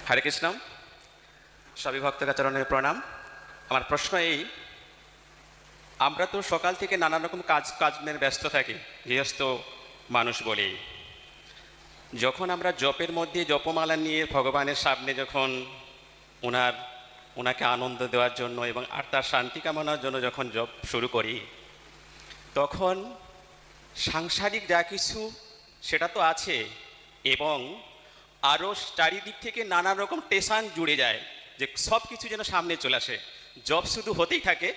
হরে কৃষ্ণ। সবই ভক্তকাচরণের প্রণাম। আমার প্রশ্ন এই, আমরা তো সকাল থেকে নানা রকম কাজের ব্যস্ত থাকি, গৃহস্থ মানুষ বলেই। যখন আমরা জপের মধ্যে জপমালা নিয়ে ভগবানের সামনে যখন ওনাকে আনন্দ দেওয়ার জন্য এবং আত্মার শান্তি কামনার জন্য যখন জপ শুরু করি, তখন সাংসারিক যা কিছু সেটা তো আছে, এবং আরও চারিদিক থেকে নানা রকম টেনশন জুড়ে যায়, যে সব কিছু যেন সামনে চলে আসে। জব শুধু হতেই থাকে,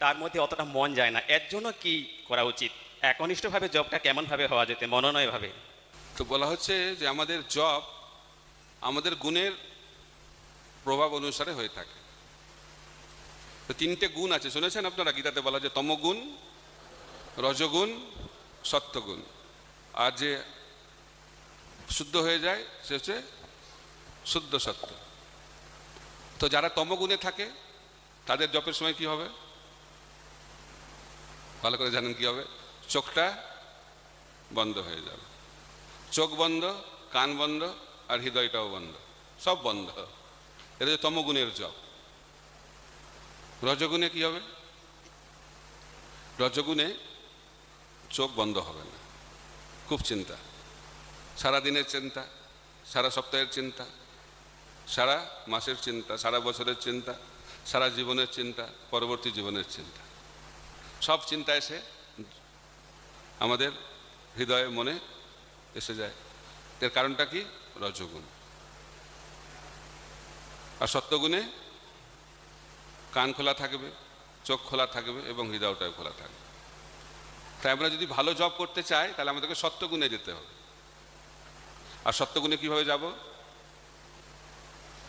তার মধ্যে অতটা মন যায় না। এর জন্য কি করা উচিত? একনিষ্ঠভাবে জবটা কেমনভাবে হওয়া যেতে, মনোনয়ভাবে? তো বলা হচ্ছে যে আমাদের জব আমাদের গুণের প্রভাব অনুসারে হয়ে থাকে। তো তিনটে গুণ আছে, শুনেছেন আপনারা? গীতাতে বলা যে তমগুণ, রজগুণ, সত্যগুণ। আর যে শুদ্ধ হয়ে যায় সে হচ্ছে শুদ্ধ সত্য। তো যারা তমগুণে থাকে তাদের জপের সময় কি হবে ভালো করে জানেন কি হবে? চোখটা বন্ধ হয়ে যাবে। চোখ বন্ধ, কান বন্ধ, আর হৃদয়টাও বন্ধ, সব বন্ধ। এটা হচ্ছে তমগুণের জপ। রজগুণে কি হবে? রজগুণে চোখ বন্ধ হবে না, খুব চিন্তা, সারা দিনের চিন্তা, সারা সপ্তাহের চিন্তা, সারা মাসের চিন্তা, সারা বছরের চিন্তা, সারা জীবনের চিন্তা, পরবর্তী জীবনের চিন্তা, সব চিন্তা এসে আমাদের হৃদয়ে মনে এসে যায়। এর কারণটা কি? রজগুণ। আর সত্যগুণে কান খোলা থাকবে, চোখ খোলা থাকবে এবং হৃদয়টাও খোলা থাকবে। তাই আমরা যদি ভালো জব করতে চাই তাহলে আমাদেরকে সত্যগুণে যেতে হবে। আর সত্যগুণে কিভাবে যাব?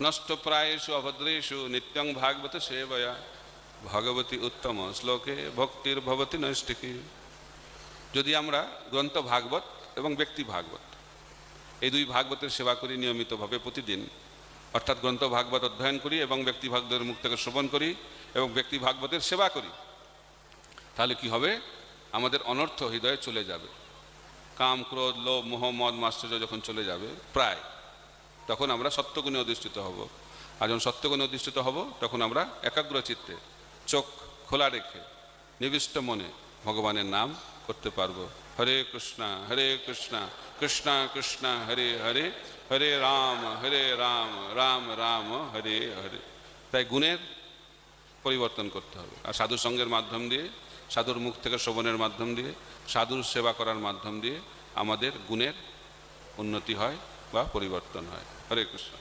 নষ্ট প্রায়েষু অভদ্রেষু নিত্যং ভাগবত সেবয়া ভগবতী উত্তম শ্লোকে ভক্তির ভবতী নৈষ্ঠিকী। যদি আমরা গ্রন্থ ভাগবত এবং ব্যক্তি ভাগবত, এই দুই ভাগবতের সেবা করি নিয়মিতভাবে প্রতিদিন, অর্থাৎ গ্রন্থ ভাগবত অধ্যয়ন করি এবং ব্যক্তি ভাগবতের মুখ থেকে শ্রবণ করি এবং ব্যক্তি ভাগবতের সেবা করি, তাহলে কি হবে? আমাদের অনর্থ হৃদয়ে চলে যাবে। কাম, ক্রোধ, লোভ, মোহ, মদ, মাশ্চর্য যখন চলে যাবে প্রায়, তখন আমরা সত্যগুণে অধিষ্ঠিত হব। আর যখন সত্যগুণে অধিষ্ঠিত হব তখন আমরা একাগ্র চিত্তে, চোখ খোলা রেখে, নিবিষ্ট মনে ভগবানের নাম করতে পারবো। হরে কৃষ্ণ কৃষ্ণ কৃষ্ণ হরে হরে, হরে রাম রাম রাম হরে হরে। তাই গুণের পরিবর্তন করতে হবে। আর সাধু সঙ্গের মাধ্যম দিয়ে, সাধুর মুখ থেকে শ্রবণের মাধ্যম দিয়ে, সাধুর সেবা করার মাধ্যম দিয়ে আমাদের গুণের উন্নতি হয় বা পরিবর্তন হয়। হরে কৃষ্ণ।